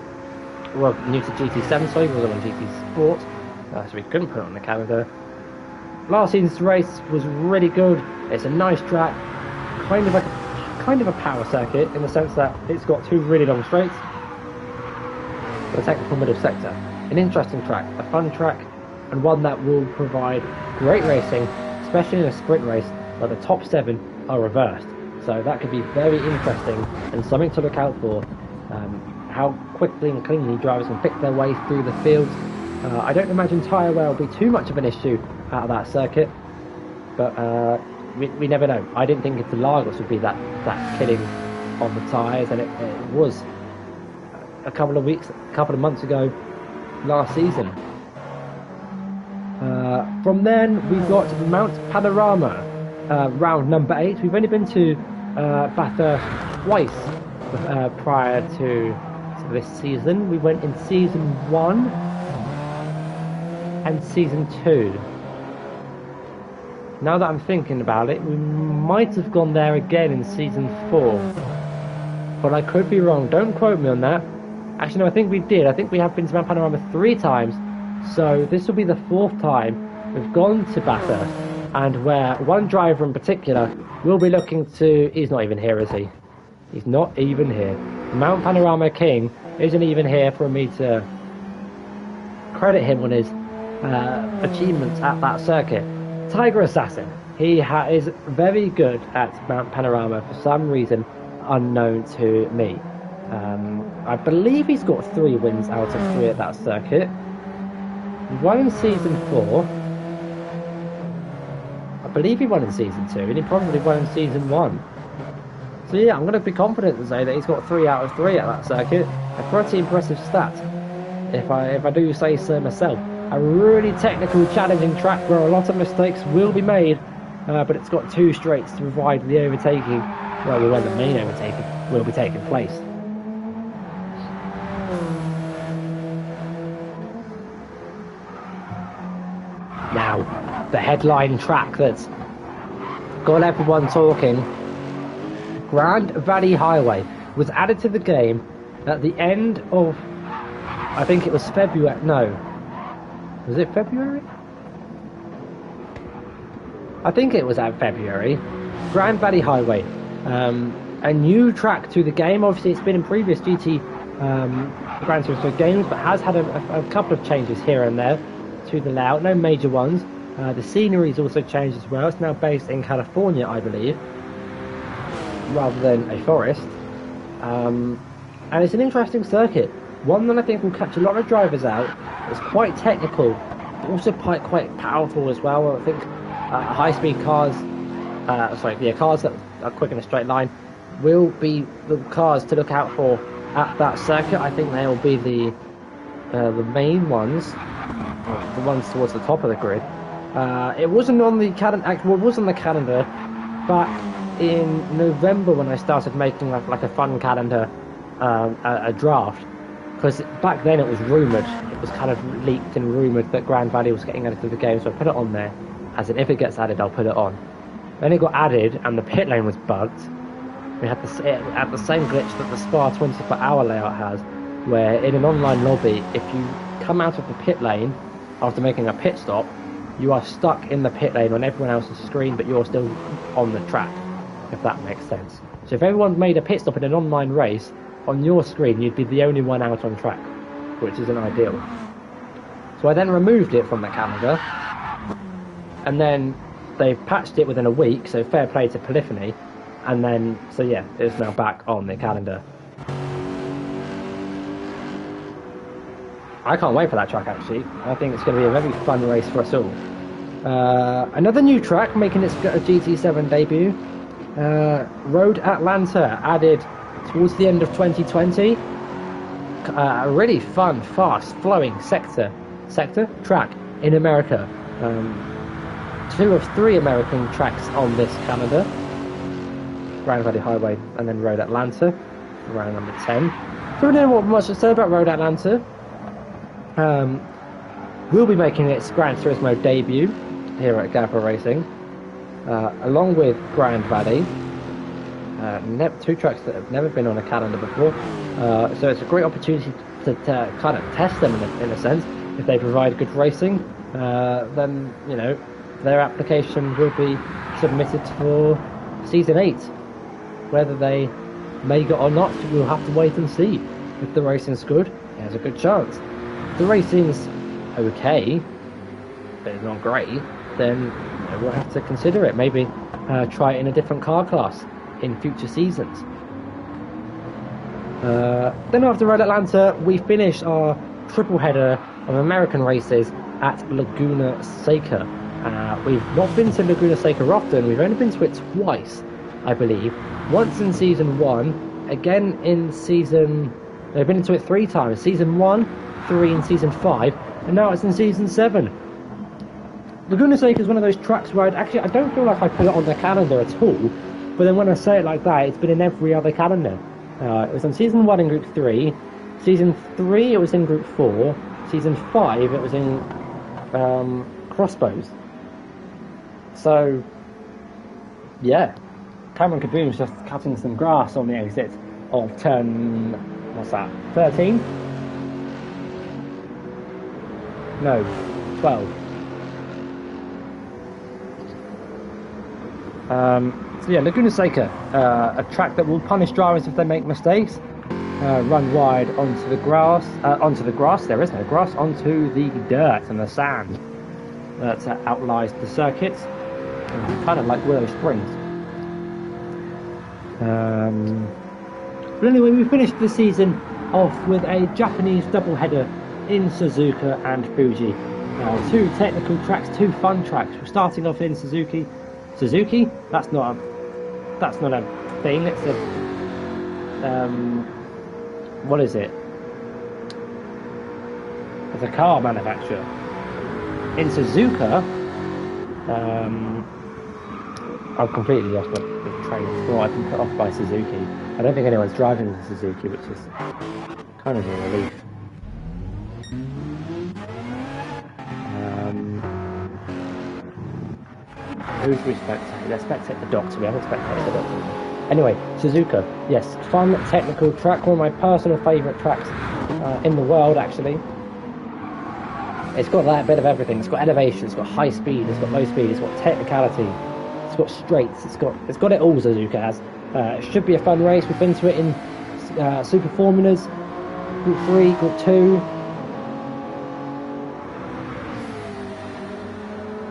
well, new to GT7, sorry, it wasn't on GT Sport, so we couldn't put it on the calendar. Last season's race was really good. It's a nice track, kind of a power circuit in the sense that it's got 2 really long straights, a technical middle sector. An interesting track, a fun track, and one that will provide great racing, especially in a sprint race where the top 7 are reversed. So that could be very interesting and something to look out for. How quickly and cleanly drivers can pick their way through the fields. I don't imagine tyre wear will be too much of an issue out of that circuit, but we never know. I didn't think Interlagos would be that killing on the tyres, and it was a couple of months ago last season. From then we got Mount Panorama, round number 8. We've only been to Bathurst twice prior to this season. We went in season 1 and season 2. Now that I'm thinking about it, we might have gone there again in season 4, but I could be wrong. Don't quote me on that. Actually, no, I think we did. I think we have been to Mount Panorama 3 times, so this will be the 4th time we've gone to Bathurst, and where one driver in particular will be looking to... He's not even here, is he? He's not even here. Mount Panorama King isn't even here for me to credit him on his achievements at that circuit. Tiger Assassin. He is very good at Mount Panorama for some reason unknown to me. I believe he's got 3 wins out of 3 at that circuit. Won in season 4. I believe he won in season 2, and he probably won in season 1. So yeah, I'm going to be confident to say that he's got 3 out of 3 at that circuit. A pretty impressive stat, if I do say so myself. A really technical, challenging track where a lot of mistakes will be made, but it's got 2 straights to provide the overtaking, well, where the main overtaking will be taking place. Now, the headline track that's got everyone talking, Grand Valley Highway, was added to the game at the end of, I think it was February, no, was it February? I think it was at February. Grand Valley Highway, a new track to the game. Obviously it's been in previous GT Gran Turismo games, but has had a couple of changes here and there to the layout, no major ones. The scenery's also changed as well. It's now based in California, I believe, rather than a forest. And it's an interesting circuit, one that I think will catch a lot of drivers out. It's quite technical, but also quite powerful as well. I think high-speed cars, cars that are quick in a straight line, will be the cars to look out for at that circuit. I think they will be the main ones, the ones towards the top of the grid. It wasn't on the calendar. Well, it was on the calendar back in November when I started making like a fun calendar, a draft. Because back then it was rumoured, it was kind of leaked and rumoured that Grand Valley was getting added to the game, so I put it on there, as in if it gets added I'll put it on. Then it got added and the pit lane was bugged. We had the same glitch that the Spa 24-hour layout has, where in an online lobby, if you come out of the pit lane after making a pit stop, you are stuck in the pit lane on everyone else's screen, but you're still on the track, if that makes sense. So if everyone made a pit stop in an online race, on your screen you'd be the only one out on track, which isn't ideal. So I then removed it from the calendar, and then they patched it within a week, so fair play to Polyphony, And then, so yeah, it's now back on the calendar. I can't wait for that track, actually. I think it's going to be a very fun race for us all. Another new track making its GT7 debut. Road Atlanta, added towards the end of 2020. A really fun, fast flowing sector track in America. 2 of 3 American tracks on this calendar. Grand Valley Highway and then Road Atlanta, around number 10. Don't know what much to say about Road Atlanta. We'll be making its Gran Turismo debut here at Gavra Racing, along with Grand Valley. 2 tracks that have never been on a calendar before, so it's a great opportunity to kind of test them in a sense. If they provide good racing, then you know their application will be submitted for Season 8. Whether they make it or not, we'll have to wait and see. If the racing's good, there's a good chance. If the racing's okay, but it's not great, then we'll have to consider it. Maybe try it in a different car class in future seasons. Then after Road Atlanta, we finished our triple header of American races at Laguna Seca. We've not been to Laguna Seca often. We've only been to it twice, I believe. Once in Season 1, again in Season... They've been into it 3 times. Season 1, 3 and Season 5, and now it's in Season 7. Laguna Seca is one of those tracks where I don't feel like I put it on the calendar at all, but then when I say it like that, it's been in every other calendar. It was on Season 1 in Group 3, Season 3 it was in Group 4, Season 5 it was in Crossbows. So, yeah, Cameron Kaboom's just cutting some grass on the exit of turn, what's that, 13? No, 12. So yeah, Laguna Seca, a track that will punish drivers if they make mistakes. Run wide onto the grass, there is no grass, onto the dirt and the sand that outlies the circuit, kind of like Willow Springs. But anyway, we finished the season off with a Japanese doubleheader in Suzuka and Fuji. 2 technical tracks, 2 fun tracks. We're starting off in Suzuki. That's not a thing. It's a what is it? It's a car manufacturer. In Suzuka, I've completely lost my train of thought. I've been put off by Suzuki. I don't think anyone's driving the Suzuki, which is kind of a relief. Who's we spectating? Let's spectate the Doctor. We haven't spectated the Doctor. Anyway, Suzuka. Yes, fun, technical track. One of my personal favourite tracks in the world, actually. It's got that bit of everything. It's got elevation, it's got high speed, it's got low speed, it's got technicality, it's got straights, it's got it all, Suzuka has. It should be a fun race. We've been to it in Super Formulas, Group 3, Group 2.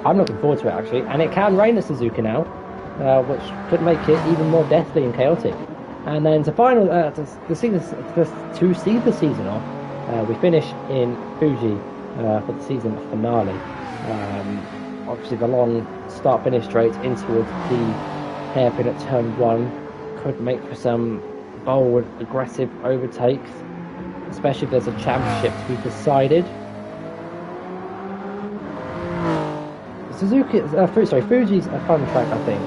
I'm looking forward to it, actually. And it can rain at Suzuka now, which could make it even more deathly and chaotic. And then to see the season off, we finish in Fuji for the season finale. Obviously the long start-finish straight in towards the hairpin at turn 1 could make for some bold, aggressive overtakes, especially if there's a championship to be decided. Fuji's a fun track, I think.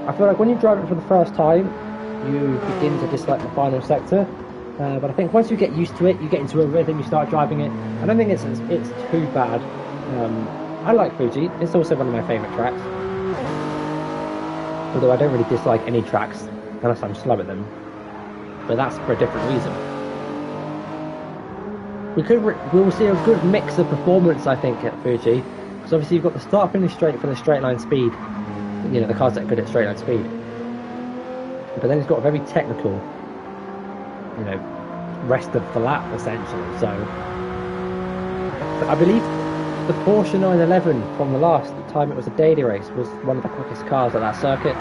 I feel like when you drive it for the first time, you begin to dislike the final sector. But I think once you get used to it, you get into a rhythm, you start driving it. I don't think it's too bad. I like Fuji. It's also one of my favourite tracks. Although I don't really dislike any tracks unless I'm slow at them. But that's for a different reason. We will see a good mix of performance, I think, at Fuji. So obviously you've got the start-finish straight for the straight line speed. You know, the cars that are good at straight line speed. But then it's got a very technical, you know, rest of the lap essentially. So, but I believe the Porsche 911 from the last time it was a daily race was one of the quickest cars at that circuit.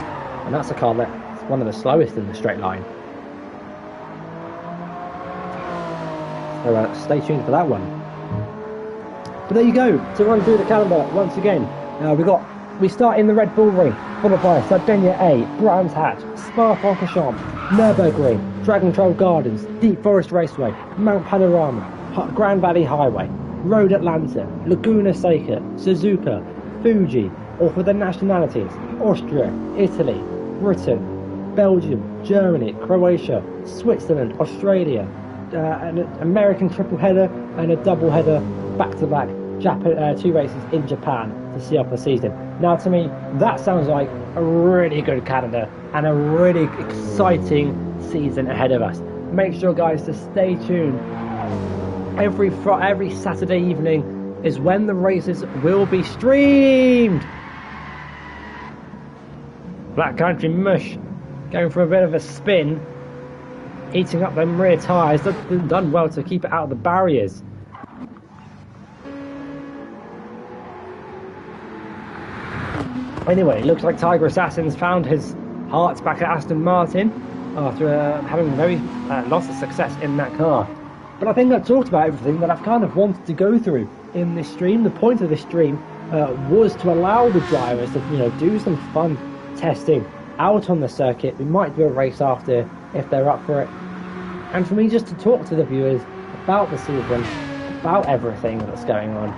and that's a car that's one of the slowest in the straight line. So stay tuned for that one. But there you go, to run through the calendar once again. We start in the Red Bull Ring, followed by Sardinia A, Brands Hatch, Spa-Francorchamps, Nürburgring, Dragon Trail Gardens, Deep Forest Raceway, Mount Panorama, Grand Valley Highway, Road Atlanta, Laguna Seca, Suzuka, Fuji, or for the nationalities, Austria, Italy, Britain, Belgium, Germany, Croatia, Switzerland, Australia, an American triple header and a double header back-to-back 2 races in Japan to see off the season. Now to me, that sounds like a really good calendar and a really exciting season ahead of us. Make sure guys to stay tuned. Every Saturday evening is when the races will be streamed. Black Country Mush going for a bit of a spin, eating up them rear tyres. They've done well to keep it out of the barriers. Anyway, it looks like Tiger Assassin's found his heart back at Aston Martin after having lots of success in that car. But I think I've talked about everything that I've kind of wanted to go through in this stream. The point of this stream was to allow the drivers to do some fun testing out on the circuit. We might do a race after if they're up for it, and for me just to talk to the viewers about the season, about everything that's going on.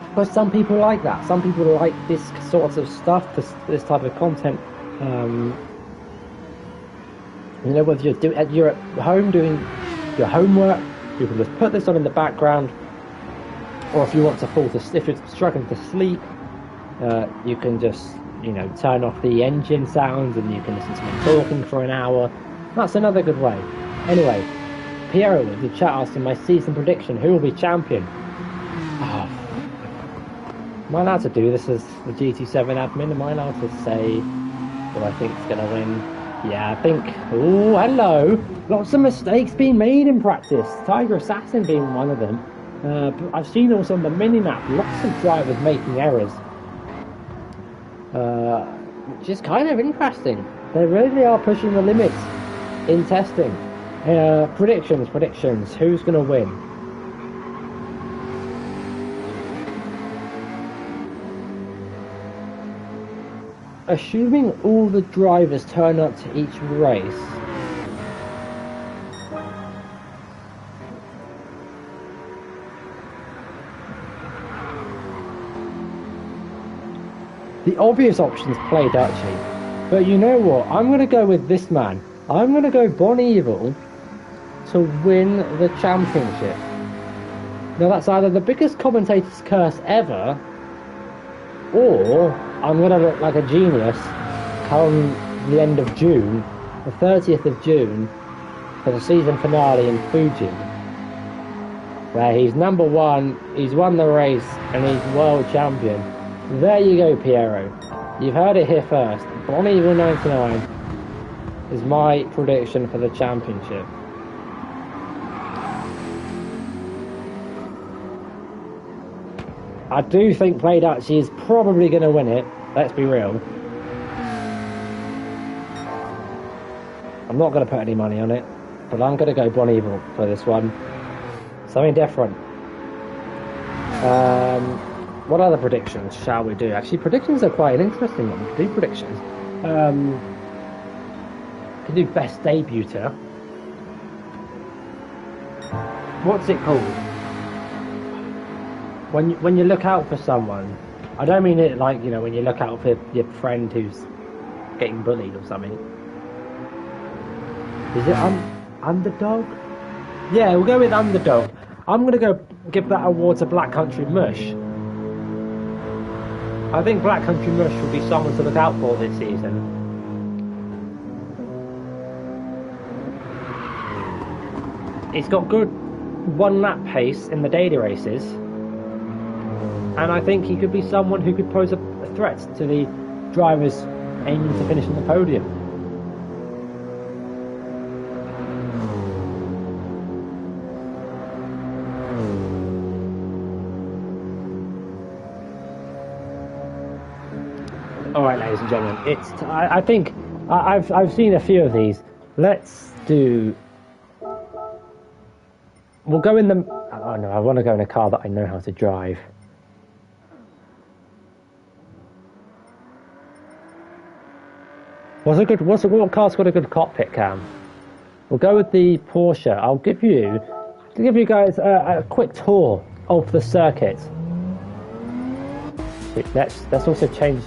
Because some people like that. Some people like this sort of stuff, this type of content. Whether you're at home doing your homework, you can just put this on in the background, or if you want to if you're struggling to sleep, you can just turn off the engine sounds and you can listen to me talking for an hour. That's another good way. Anyway, Piero in the chat asking my season prediction: who will be champion? Am I allowed to do this as the GT7 admin? Am I allowed to say who I think is going to win? Yeah, I think... Oh, hello! Lots of mistakes being made in practice. Tiger Assassin being one of them. But I've seen also on the mini-map lots of drivers making errors. Which is kind of interesting. They really are pushing the limits in testing. Predictions. Who's going to win? Assuming all the drivers turn up to each race, the obvious options play Dutchy, but you know what? I'm going to go with this man. I'm going to go Bon Evil to win the championship. Now that's either the biggest commentator's curse ever, or I'm going to look like a genius come the end of June, the 30th of June, for the season finale in Fuji, where he's number one, he's won the race, and he's world champion. There you go, Piero. You've heard it here first. Bon Evil 99 is my prediction for the championship. I do think Play Dutchy is probably going to win it, let's be real. I'm not going to put any money on it, but I'm going to go Bon Evil for this one. Something different. What other predictions shall we do? Actually, predictions are quite an interesting one. We can do predictions. We can do best debuter. What's it called? When you look out for someone, I don't mean it like, when you look out for your friend who's getting bullied or something. Is it underdog? Yeah, we'll go with underdog. I'm going to go give that award to Black Country Mush. I think Black Country Mush will be someone to look out for this season. He's got good one-lap pace in the daily races. And I think he could be someone who could pose a threat to the drivers aiming to finish on the podium. All right, ladies and gentlemen, I think I've seen a few of these. Let's do. We'll go in the. Oh no, I want to go in a car that I know how to drive. What car's got a good cockpit cam? We'll go with the Porsche. I'll give you guys a quick tour of the circuit. Let's also change.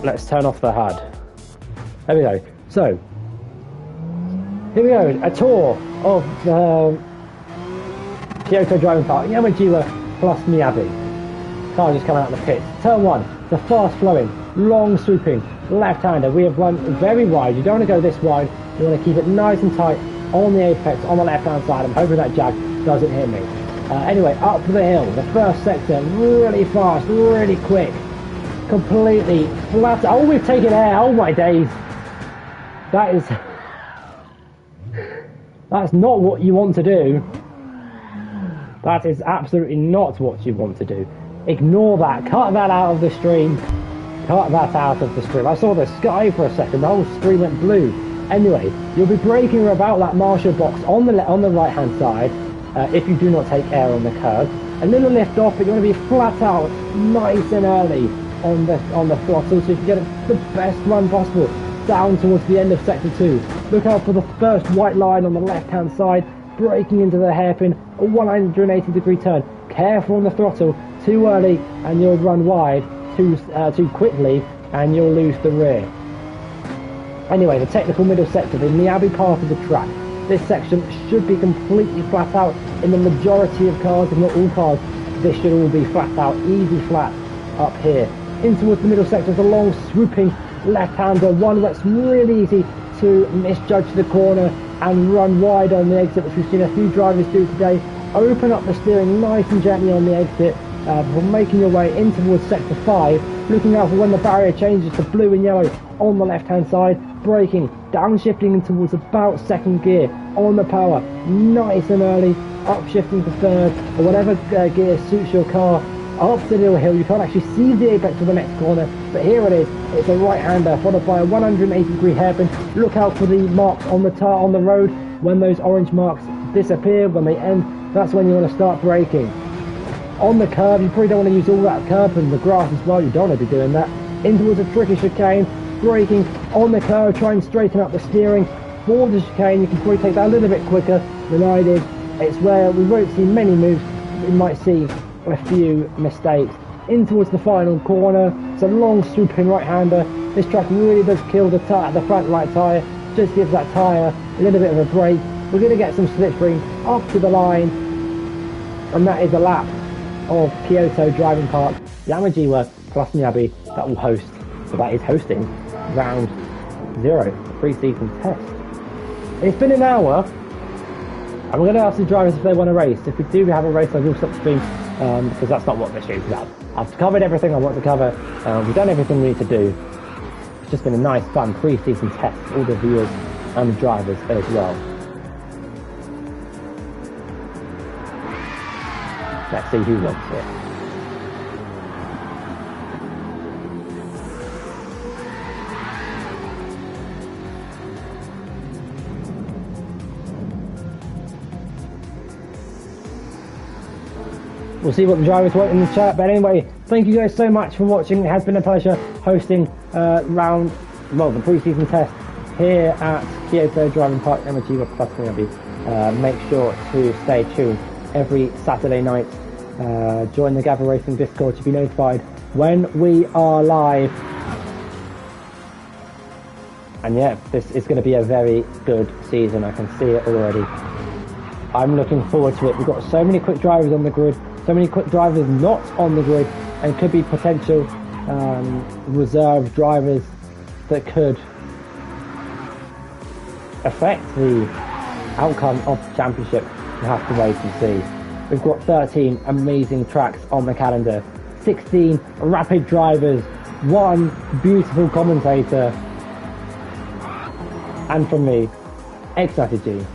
Let's turn off the HUD. There we go. So here we go. A tour of the Kyoto driving park. Yamagiwa plus Miyabi. Car just coming out of the pit. Turn 1. It's a fast flowing, long swooping left-hander. We have run very wide. You don't want to go this wide. You want to keep it nice and tight on the apex on the left-hand side. I'm hoping that jag doesn't hit me. Anyway, up the hill, the first sector, really fast, really quick, completely flat. Oh, we've taken air. Oh my days. That's not what you want to do. That is absolutely not what you want to do. Ignore that. Cut that out of the stream. Cut that out of the stream. I saw the sky for a second. The whole stream went blue. Anyway, you'll be braking about that marshal box on the right-hand side if you do not take air on the curve. A little lift off, but you want to be flat out, nice and early on the throttle, so you can get the best run possible down towards the end of sector 2. Look out for the first white line on the left-hand side, braking into the hairpin, a 180-degree turn. Careful on the throttle. Too early and you'll run wide, too quickly and you'll lose the rear. Anyway, the technical middle sector, the Miyabi part of the track. This section should be completely flat out in the majority of cars, if not all cars. This should all be flat out, easy flat up here. In towards the middle sector is a long swooping left-hander, one that's really easy to misjudge the corner and run wide on the exit, which we've seen a few drivers do today. Open up the steering nice and gently on the exit. Before making your way in towards sector 5, looking out for when the barrier changes to blue and yellow on the left hand side, braking, downshifting towards about second gear on the power, nice and early, upshifting to third, or whatever gear suits your car, up the little hill. You can't actually see the apex of the next corner, but here it is. It's a right hander followed by a 180-degree hairpin. Look out for the marks on the tar on the road. When those orange marks disappear, when they end, that's when you want to start braking. On the curb, you probably don't want to use all that curb and the grass as well. You don't want to be doing that. In towards a tricky chicane, braking on the curb, try and straighten up the steering for the chicane. You can probably take that a little bit quicker than I did. It's where we won't see many moves, but we might see a few mistakes. In towards the final corner, it's a long swooping right-hander. This track really does kill the front right tyre, just gives that tyre a little bit of a break. We're going to get some slipstream up to the line, and that is a lap of Kyoto Driving Park, Yamagiwa plus Miyabi, that will host, so that is hosting round 0, the pre-season test. It's been an hour, and we're going to ask the drivers if they want to race. If we do have a race, I will stop the stream, because that's not what this is about. I've covered everything I want to cover, we've done everything we need to do. It's just been a nice, fun pre-season test for all the viewers and the drivers as well. Let's see who wants it. We'll see what the drivers want in the chat, but anyway, thank you guys so much for watching. It has been a pleasure hosting the pre-season test here at Kyoto Driving Park, Yamagiwa plus Miyabi. Make sure to stay tuned every Saturday night. Join the Gavra Racing Discord to be notified when we are live. And yeah, this is going to be a very good season. I can see it already. I'm looking forward to it. We've got so many quick drivers on the grid, so many quick drivers not on the grid, and could be potential reserve drivers that could affect the outcome of the championship. We'll have to wait and see. We've got 13 amazing tracks on the calendar, 16 rapid drivers, 1 beautiful commentator, and from me, X-Strategy,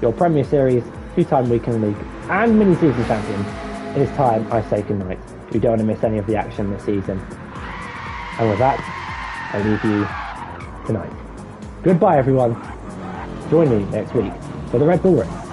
your Premier Series, 2-time Weekend League, and mini-season champion it is time I say goodnight. You don't want to miss any of the action this season. And with that, I leave you tonight. Goodbye, everyone. Join me next week for the Red Bull Ring.